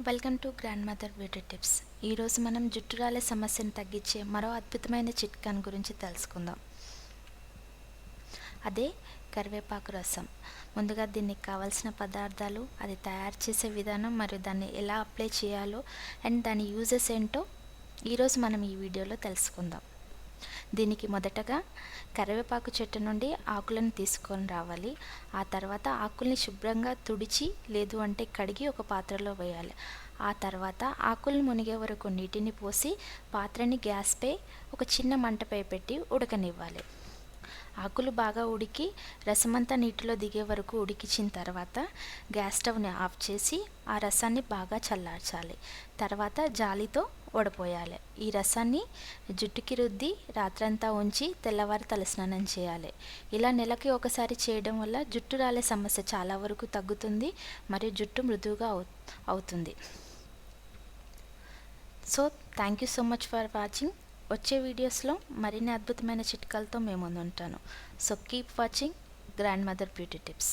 Welcome to grand mother beauty tips. ఈరోజు మనం జుట్టు రాలే సమస్యను తగ్గించే మరో అద్భుతమైన చిట్కాను గురించి తెలుసుకుందాం. అదే కరివేపాకు రసం. ముందుగా దీనికి కావాల్సిన పదార్థాలు, అది తయారు చేసే విధానం మరియు దాన్ని ఎలా అప్లై చేయాలో అండ్ దాని యూజెస్ ఏంటో ఈరోజు మనం ఈ వీడియోలో తెలుసుకుందాం. దీనికి మొదటగా కరివేపాకు చెట్టు నుండి ఆకులను తీసుకొని రావాలి. ఆ తర్వాత ఆకుల్ని శుభ్రంగా తుడిచి లేదు అంటే కడిగి ఒక పాత్రలో వేయాలి. ఆ తర్వాత ఆకుల్ని మునిగే వరకు నీటిని పోసి పాత్రని గ్యాస్పై ఒక చిన్న మంటపై పెట్టి ఉడకనివ్వాలి. ఆకులు బాగా ఉడికి రసమంతా నీటిలో దిగే వరకు ఉడికించిన తర్వాత గ్యాస్ స్టవ్ని ఆఫ్ చేసి ఆ రసాన్ని బాగా చల్లార్చాలి. తర్వాత జాలితో వడపోయాలి. ఈ రసాన్ని జుట్టుకి రుద్ది రాత్రంతా ఉంచి తెల్లవారి తలస్నానం చేయాలి. ఇలా నెలకి ఒకసారి చేయడం వల్ల జుట్టు రాలే సమస్య చాలా వరకు తగ్గుతుంది మరియు జుట్టు మృదువుగా అవుతుంది. So thank you so much for watching. వచ్చే వీడియోస్లో మరిన్ని అద్భుతమైన చిట్కాలతో మేము ముందుంటాను. So keep watching grandmother beauty tips.